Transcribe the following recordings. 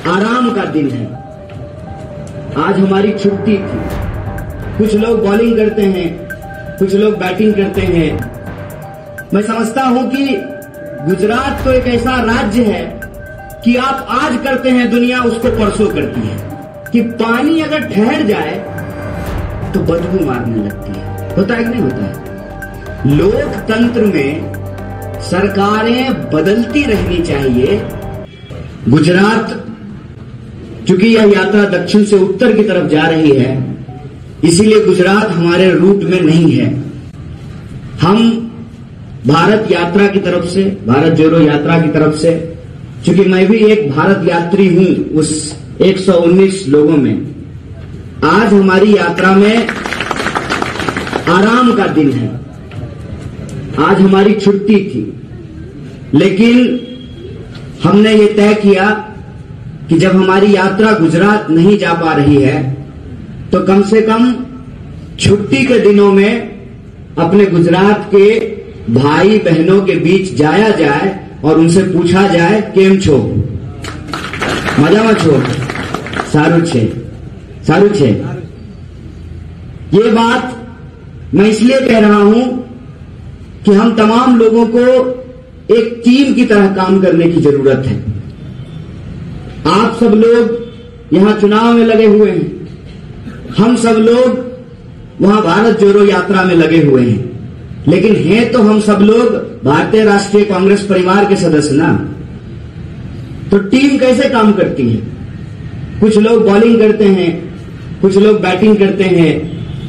आराम का दिन है। आज हमारी छुट्टी थी। कुछ लोग बॉलिंग करते हैं, कुछ लोग बैटिंग करते हैं। मैं समझता हूं कि गुजरात तो एक ऐसा राज्य है कि आप आज करते हैं, दुनिया उसको परसों करती है। कि पानी अगर ठहर जाए तो बदबू मारने लगती है। होता है कि नहीं होता है? लोकतंत्र में सरकारें बदलती रहनी चाहिए। गुजरात, चूंकि यह यात्रा दक्षिण से उत्तर की तरफ जा रही है, इसीलिए गुजरात हमारे रूट में नहीं है। हम भारत यात्रा की तरफ से, भारत जोड़ो यात्रा की तरफ से, चूंकि मैं भी एक भारत यात्री हूं उस 119 लोगों में, आज हमारी यात्रा में आराम का दिन है। आज हमारी छुट्टी थी, लेकिन हमने ये तय किया कि जब हमारी यात्रा गुजरात नहीं जा पा रही है तो कम से कम छुट्टी के दिनों में अपने गुजरात के भाई बहनों के बीच जाया जाए और उनसे पूछा जाए, केम छो, मजामा छो, सारू छे, सारू छे। ये बात मैं इसलिए कह रहा हूं कि हम तमाम लोगों को एक टीम की तरह काम करने की जरूरत है। आप सब लोग यहां चुनाव में लगे हुए हैं, हम सब लोग वहां भारत जोड़ो यात्रा में लगे हुए हैं, लेकिन हैं तो हम सब लोग भारतीय राष्ट्रीय कांग्रेस परिवार के सदस्य ना। तो टीम कैसे काम करती है? कुछ लोग बॉलिंग करते हैं, कुछ लोग बैटिंग करते हैं,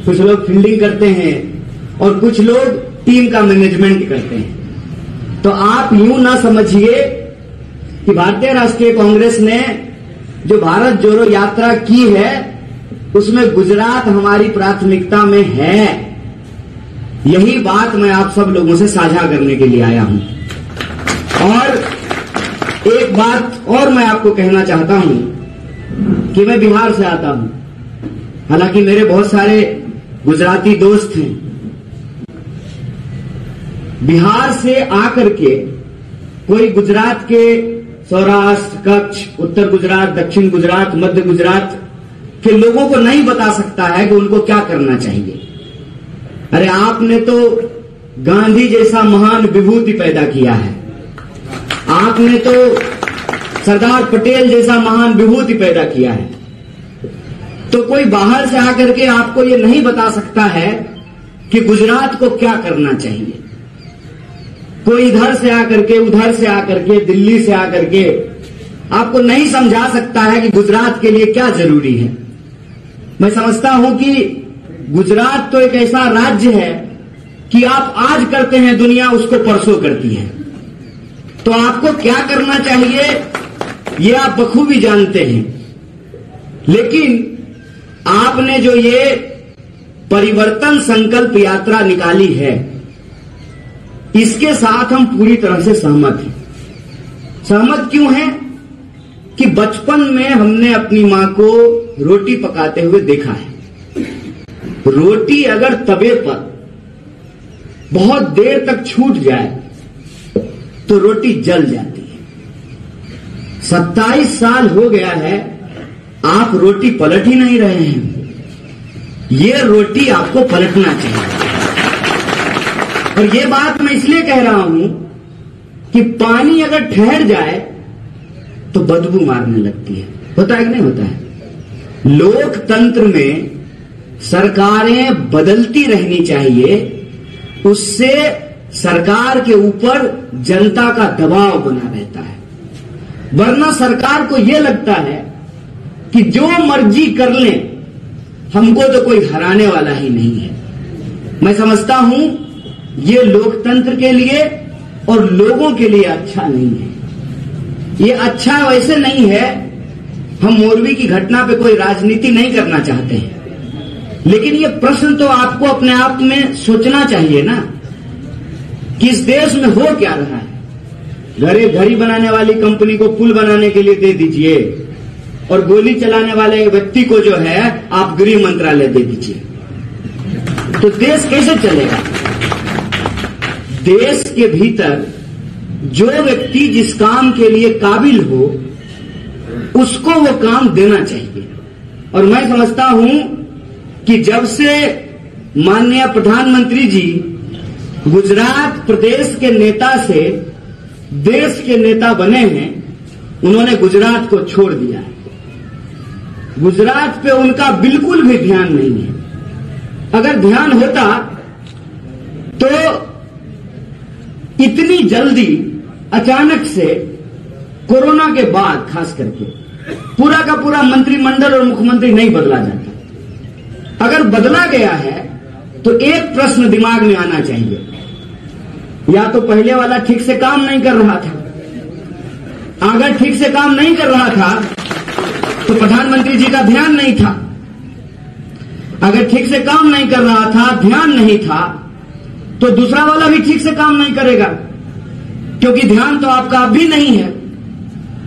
कुछ लोग फील्डिंग करते हैं और कुछ लोग टीम का मैनेजमेंट करते हैं। तो आप यूं ना समझिए कि भारतीय राष्ट्रीय कांग्रेस ने जो भारत जोड़ो यात्रा की है उसमें गुजरात हमारी प्राथमिकता में है। यही बात मैं आप सब लोगों से साझा करने के लिए आया हूं। और एक बात और मैं आपको कहना चाहता हूं कि मैं बिहार से आता हूं, हालांकि मेरे बहुत सारे गुजराती दोस्त हैं। बिहार से आकर के कोई गुजरात के सौराष्ट्र, कच्छ, उत्तर गुजरात, दक्षिण गुजरात, मध्य गुजरात के लोगों को नहीं बता सकता है कि उनको क्या करना चाहिए। अरे आपने तो गांधी जैसा महान विभूति पैदा किया है, आपने तो सरदार पटेल जैसा महान विभूति पैदा किया है। तो कोई बाहर से आकर के आपको ये नहीं बता सकता है कि गुजरात को क्या करना चाहिए। कोई इधर से आकर के, उधर से आकर के, दिल्ली से आकर के आपको नहीं समझा सकता है कि गुजरात के लिए क्या जरूरी है। मैं समझता हूं कि गुजरात तो एक ऐसा राज्य है कि आप आज करते हैं, दुनिया उसको परसों करती है। तो आपको क्या करना चाहिए ये आप बखूबी जानते हैं। लेकिन आपने जो ये परिवर्तन संकल्प यात्रा निकाली है, इसके साथ हम पूरी तरह से सहमत हैं। सहमत क्यों हैं? कि बचपन में हमने अपनी मां को रोटी पकाते हुए देखा है। रोटी अगर तवे पर बहुत देर तक छूट जाए तो रोटी जल जाती है। 27 साल हो गया है, आप रोटी पलट ही नहीं रहे हैं। ये रोटी आपको पलटना चाहिए। और ये बात मैं इसलिए कह रहा हूं कि पानी अगर ठहर जाए तो बदबू मारने लगती है। होता है कि नहीं होता है? लोकतंत्र में सरकारें बदलती रहनी चाहिए, उससे सरकार के ऊपर जनता का दबाव बना रहता है। वरना सरकार को यह लगता है कि जो मर्जी कर लें, हमको तो कोई हराने वाला ही नहीं है। मैं समझता हूं ये लोकतंत्र के लिए और लोगों के लिए अच्छा नहीं है। ये अच्छा वैसे नहीं है, हम मोरबी की घटना पे कोई राजनीति नहीं करना चाहते हैं, लेकिन ये प्रश्न तो आपको अपने आप में सोचना चाहिए ना कि इस देश में हो क्या रहा है। घड़ी बनाने वाली कंपनी को पुल बनाने के लिए दे दीजिए और गोली चलाने वाले व्यक्ति को जो है आप गृह मंत्रालय दे दीजिए, तो देश कैसे चलेगा? देश के भीतर जो व्यक्ति जिस काम के लिए काबिल हो उसको वो काम देना चाहिए। और मैं समझता हूं कि जब से माननीय प्रधानमंत्री जी गुजरात प्रदेश के नेता से देश के नेता बने हैं, उन्होंने गुजरात को छोड़ दिया है। गुजरात पे उनका बिल्कुल भी ध्यान नहीं है। अगर ध्यान होता तो इतनी जल्दी अचानक से कोरोना के बाद खास करके पूरा का पूरा मंत्रिमंडल और मुख्यमंत्री नहीं बदला जाता। अगर बदला गया है तो एक प्रश्न दिमाग में आना चाहिए, या तो पहले वाला ठीक से काम नहीं कर रहा था। अगर ठीक से काम नहीं कर रहा था तो प्रधानमंत्री जी का ध्यान नहीं था। अगर ठीक से काम नहीं कर रहा था, ध्यान नहीं था, तो दूसरा वाला भी ठीक से काम नहीं करेगा, क्योंकि ध्यान तो आपका अभी नहीं है।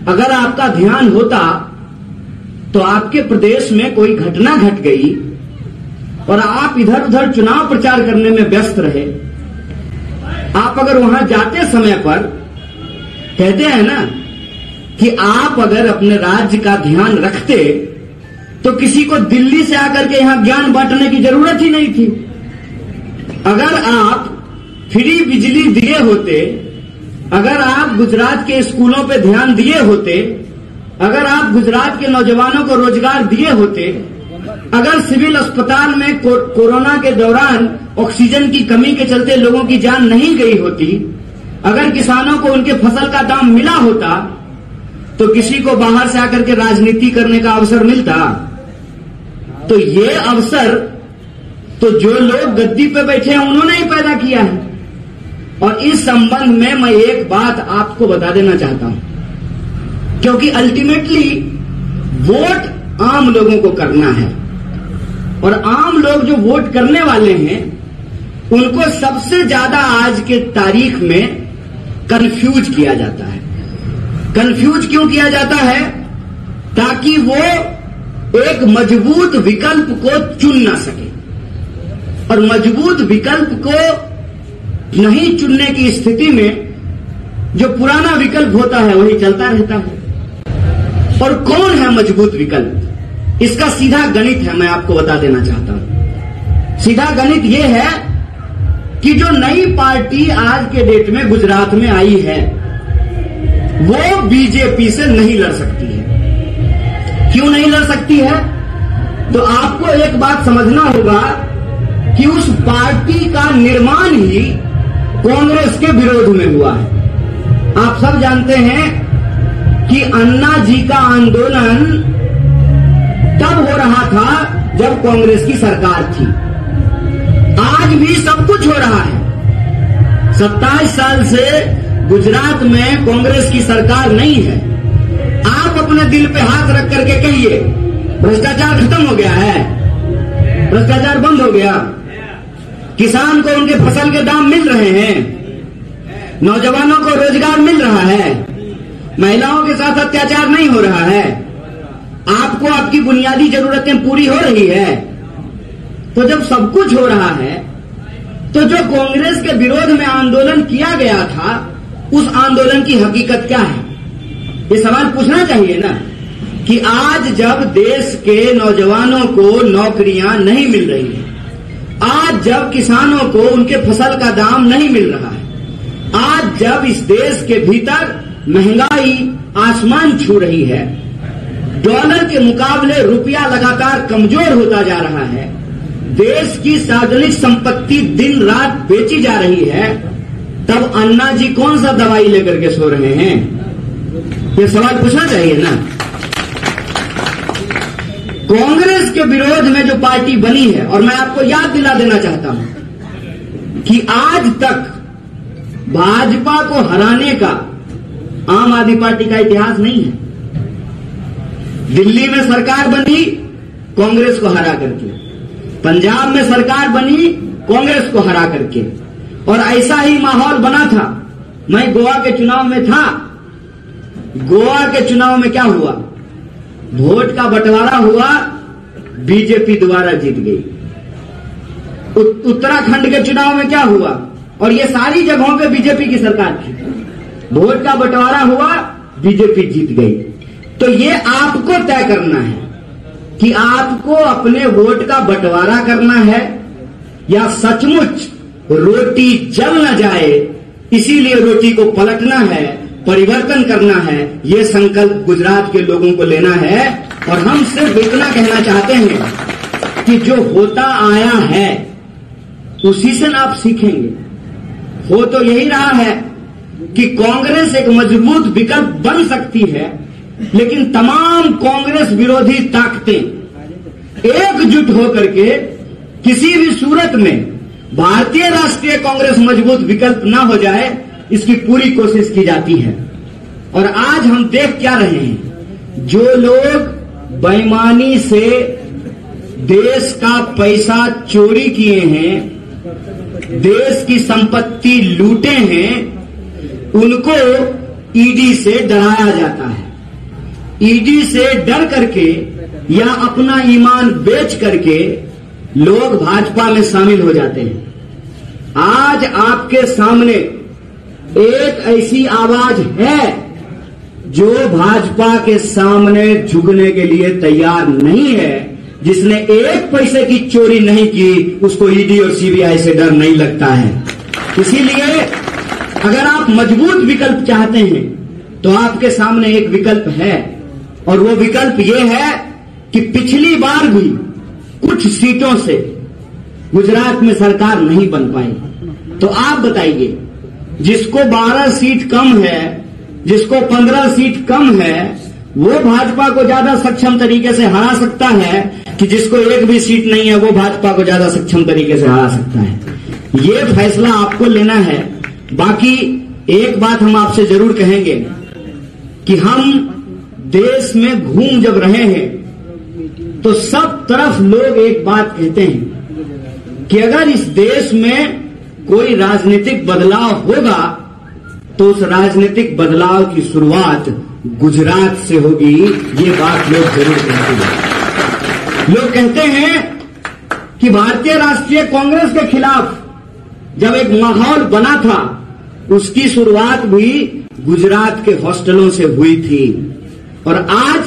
अगर आपका ध्यान होता तो आपके प्रदेश में कोई घटना घट गई और आप इधर उधर चुनाव प्रचार करने में व्यस्त रहे, आप अगर वहां जाते समय पर, कहते हैं ना कि आप अगर अपने राज्य का ध्यान रखते तो किसी को दिल्ली से आकर के यहां ज्ञान बांटने की जरूरत ही नहीं थी। अगर आप फ्री बिजली दिए होते, अगर आप गुजरात के स्कूलों पे ध्यान दिए होते, अगर आप गुजरात के नौजवानों को रोजगार दिए होते, अगर सिविल अस्पताल में कोरोना के दौरान ऑक्सीजन की कमी के चलते लोगों की जान नहीं गई होती, अगर किसानों को उनके फसल का दाम मिला होता, तो किसी को बाहर से आकर के राजनीति करने का अवसर मिलता। तो ये अवसर तो जो लोग गद्दी पे बैठे हैं उन्होंने ही पैदा किया है। और इस संबंध में मैं एक बात आपको बता देना चाहता हूं, क्योंकि अल्टीमेटली वोट आम लोगों को करना है, और आम लोग जो वोट करने वाले हैं उनको सबसे ज्यादा आज के तारीख में कंफ्यूज किया जाता है। कंफ्यूज क्यों किया जाता है? ताकि वो एक मजबूत विकल्प को चुन ना सके, और मजबूत विकल्प को नहीं चुनने की स्थिति में जो पुराना विकल्प होता है वही चलता रहता है। और कौन है मजबूत विकल्प? इसका सीधा गणित है, मैं आपको बता देना चाहता हूं। सीधा गणित यह है कि जो नई पार्टी आज के डेट में गुजरात में आई है वो बीजेपी से नहीं लड़ सकती है। क्यों नहीं लड़ सकती है? तो आपको एक बात समझना होगा कि उस पार्टी का निर्माण ही कांग्रेस के विरोध में हुआ है। आप सब जानते हैं कि अन्ना जी का आंदोलन तब हो रहा था जब कांग्रेस की सरकार थी। आज भी सब कुछ हो रहा है। 27 साल से गुजरात में कांग्रेस की सरकार नहीं है। आप अपने दिल पे हाथ रख करके कहिए, भ्रष्टाचार खत्म हो गया है, भ्रष्टाचार बंद हो गया, किसान को उनके फसल के दाम मिल रहे हैं, नौजवानों को रोजगार मिल रहा है, महिलाओं के साथ अत्याचार नहीं हो रहा है, आपको आपकी बुनियादी जरूरतें पूरी हो रही है। तो जब सब कुछ हो रहा है तो जो कांग्रेस के विरोध में आंदोलन किया गया था उस आंदोलन की हकीकत क्या है? ये सवाल पूछना चाहिए ना कि आज जब देश के नौजवानों को नौकरियां नहीं मिल रही है, आज जब किसानों को उनके फसल का दाम नहीं मिल रहा है, आज जब इस देश के भीतर महंगाई आसमान छू रही है, डॉलर के मुकाबले रुपया लगातार कमजोर होता जा रहा है, देश की सार्वजनिक संपत्ति दिन रात बेची जा रही है, तब अन्ना जी कौन सा दवाई लेकर के सो रहे हैं? ये सवाल पूछना चाहिए ना। कांग्रेस के विरोध में जो पार्टी बनी है, और मैं आपको याद दिला देना चाहता हूं कि आज तक भाजपा को हराने का आम आदमी पार्टी का इतिहास नहीं है। दिल्ली में सरकार बनी कांग्रेस को हरा करके, पंजाब में सरकार बनी कांग्रेस को हरा करके, और ऐसा ही माहौल बना था। मैं गोवा के चुनाव में था। गोवा के चुनाव में क्या हुआ? वोट का बंटवारा हुआ, बीजेपी दोबारा जीत गई। उत्तराखंड के चुनाव में क्या हुआ? और ये सारी जगहों पे बीजेपी की सरकार थी। वोट का बंटवारा हुआ, बीजेपी जीत गई। तो ये आपको तय करना है कि आपको अपने वोट का बंटवारा करना है या सचमुच रोटी जल न जाए इसीलिए रोटी को पलटना है, परिवर्तन करना है। ये संकल्प गुजरात के लोगों को लेना है। और हम सिर्फ इतना कहना चाहते हैं कि जो होता आया है उसी से आप सीखेंगे। हो तो यही रहा है कि कांग्रेस एक मजबूत विकल्प बन सकती है, लेकिन तमाम कांग्रेस विरोधी ताकतें एकजुट होकर के किसी भी सूरत में भारतीय राष्ट्रीय कांग्रेस मजबूत विकल्प ना हो जाए, इसकी पूरी कोशिश की जाती है। और आज हम देख क्या रहे हैं, जो लोग बेईमानी से देश का पैसा चोरी किए हैं, देश की संपत्ति लूटे हैं, उनको ईडी से डराया जाता है। ईडी से डर करके या अपना ईमान बेच करके लोग भाजपा में शामिल हो जाते हैं। आज आपके सामने एक ऐसी आवाज है जो भाजपा के सामने झुकने के लिए तैयार नहीं है। जिसने एक पैसे की चोरी नहीं की उसको ईडी और सीबीआई से डर नहीं लगता है। इसीलिए अगर आप मजबूत विकल्प चाहते हैं तो आपके सामने एक विकल्प है, और वो विकल्प ये है कि पिछली बार भी कुछ सीटों से गुजरात में सरकार नहीं बन पाई। तो आप बताइए, जिसको 12 सीट कम है, जिसको 15 सीट कम है, वो भाजपा को ज्यादा सक्षम तरीके से हरा सकता है कि जिसको एक भी सीट नहीं है वो भाजपा को ज्यादा सक्षम तरीके से हरा सकता है। ये फैसला आपको लेना है। बाकी एक बात हम आपसे जरूर कहेंगे कि हम देश में घूम जब रहे हैं तो सब तरफ लोग एक बात कहते हैं कि अगर इस देश में कोई राजनीतिक बदलाव होगा तो उस राजनीतिक बदलाव की शुरुआत गुजरात से होगी। ये बात लोग जरूर कहते हैं। लोग कहते हैं कि भारतीय राष्ट्रीय कांग्रेस के खिलाफ जब एक माहौल बना था उसकी शुरुआत भी गुजरात के हॉस्टलों से हुई थी। और आज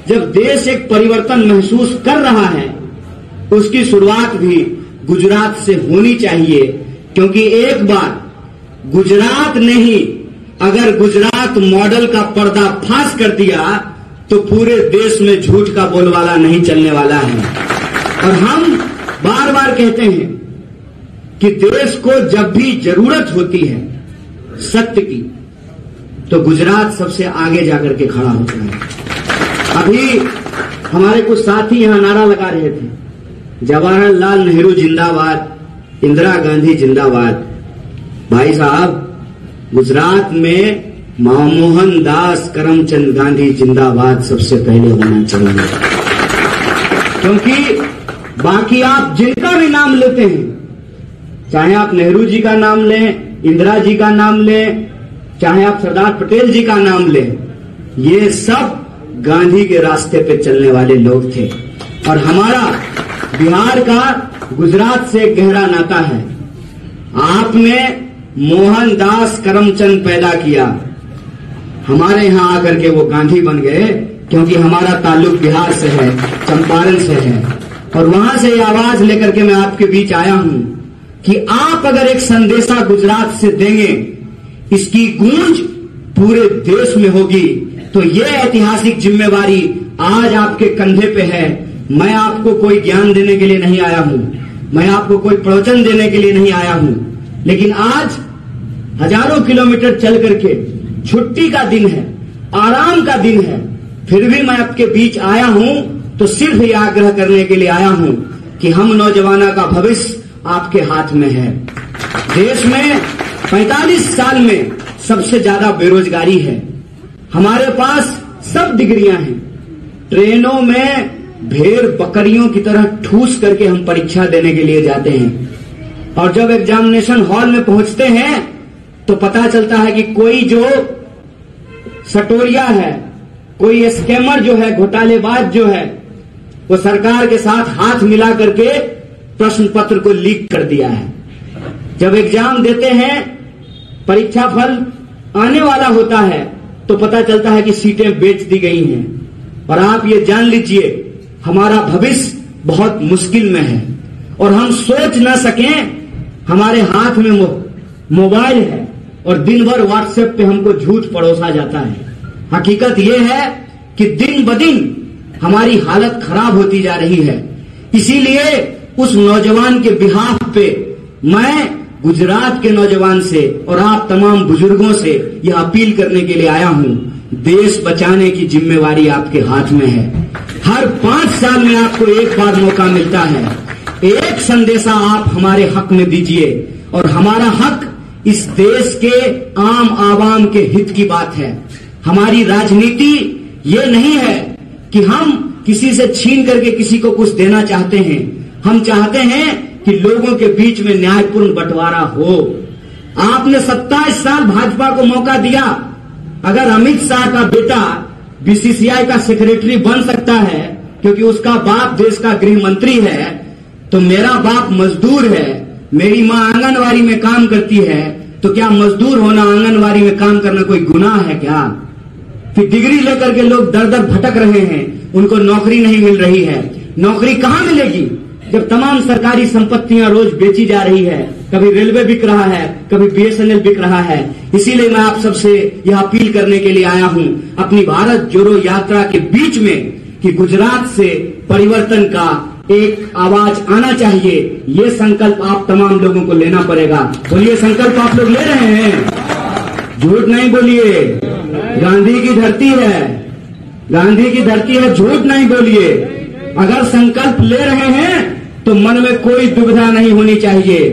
जब देश एक परिवर्तन महसूस कर रहा है उसकी शुरुआत भी गुजरात से होनी चाहिए, क्योंकि एक बार गुजरात ने ही अगर गुजरात मॉडल का पर्दाफाश कर दिया तो पूरे देश में झूठ का बोलबाला नहीं चलने वाला है। और हम बार बार कहते हैं कि देश को जब भी जरूरत होती है सत्य की तो गुजरात सबसे आगे जाकर के खड़ा होता है। अभी हमारे कुछ साथी यहां नारा लगा रहे थे, जवाहरलाल नेहरू जिंदाबाद, इंदिरा गांधी जिंदाबाद। भाई साहब, गुजरात में मनमोहन दास करमचंद गांधी जिंदाबाद सबसे पहले होना चाहिए। क्योंकि बाकी आप जिनका भी नाम लेते हैं, चाहे आप नेहरू जी का नाम लें, इंदिरा जी का नाम लें, चाहे आप सरदार पटेल जी का नाम लें, ये सब गांधी के रास्ते पे चलने वाले लोग थे। और हमारा बिहार का गुजरात से गहरा नाता है। आपने मोहनदास करमचंद पैदा किया, हमारे यहां आकर के वो गांधी बन गए, क्योंकि हमारा ताल्लुक बिहार से है, चंपारण से है। और वहां से ये आवाज लेकर के मैं आपके बीच आया हूं कि आप अगर एक संदेशा गुजरात से देंगे, इसकी गूंज पूरे देश में होगी। तो ये ऐतिहासिक जिम्मेवारी आज आपके कंधे पे है। मैं आपको कोई ज्ञान देने के लिए नहीं आया हूं, मैं आपको कोई प्रवचन देने के लिए नहीं आया हूं, लेकिन आज हजारों किलोमीटर चल करके, छुट्टी का दिन है, आराम का दिन है, फिर भी मैं आपके बीच आया हूं तो सिर्फ ये आग्रह करने के लिए आया हूं कि हम नौजवानों का भविष्य आपके हाथ में है। देश में 45 साल में सबसे ज्यादा बेरोजगारी है। हमारे पास सब डिग्रियां हैं। ट्रेनों में भेड़ बकरियों की तरह ठूस करके हम परीक्षा देने के लिए जाते हैं, और जब एग्जामिनेशन हॉल में पहुंचते हैं तो पता चलता है कि कोई जो सटोरिया है, कोई स्कैमर जो है, घोटालेबाज जो है, वो सरकार के साथ हाथ मिला करके प्रश्न पत्र को लीक कर दिया है। जब एग्जाम देते हैं, परीक्षा फल आने वाला होता है तो पता चलता है कि सीटें बेच दी गई हैं। और आप ये जान लीजिए हमारा भविष्य बहुत मुश्किल में है और हम सोच न सकें। हमारे हाथ में मोबाइल है और दिन भर व्हाट्सएप पे हमको झूठ परोसा जाता है। हकीकत यह है कि दिन ब दिन हमारी हालत खराब होती जा रही है। इसीलिए उस नौजवान के बिहाफ पे मैं गुजरात के नौजवान से और आप तमाम बुजुर्गों से यह अपील करने के लिए आया हूं, देश बचाने की जिम्मेवारी आपके हाथ में है। हर 5 साल में आपको एक बार मौका मिलता है। एक संदेशा आप हमारे हक में दीजिए और हमारा हक इस देश के आम आवाम के हित की बात है। हमारी राजनीति ये नहीं है कि हम किसी से छीन करके किसी को कुछ देना चाहते हैं। हम चाहते हैं कि लोगों के बीच में न्यायपूर्ण बंटवारा हो। आपने 27 साल भाजपा को मौका दिया। अगर अमित शाह का बेटा बीसीसीआई का सेक्रेटरी बन सकता है क्योंकि उसका बाप देश का गृह मंत्री है, तो मेरा बाप मजदूर है, मेरी माँ आंगनवाड़ी में काम करती है, तो क्या मजदूर होना, आंगनवाड़ी में काम करना कोई गुनाह है क्या? कि डिग्री लेकर के लोग दर दर भटक रहे हैं, उनको नौकरी नहीं मिल रही है। नौकरी कहां मिलेगी जब तमाम सरकारी संपत्तियां रोज बेची जा रही है? कभी रेलवे बिक रहा है, कभी बीएसएनएल बिक रहा है। इसीलिए मैं आप सबसे यह अपील करने के लिए आया हूं अपनी भारत जोड़ो यात्रा के बीच में कि गुजरात से परिवर्तन का एक आवाज आना चाहिए। ये संकल्प आप तमाम लोगों को लेना पड़ेगा। बोलिए, संकल्प आप लोग ले रहे हैं? झूठ नहीं बोलिए। गांधी की धरती है, गांधी की धरती है, झूठ नहीं बोलिए। अगर संकल्प ले रहे हैं तो मन में कोई दुविधा नहीं होनी चाहिए।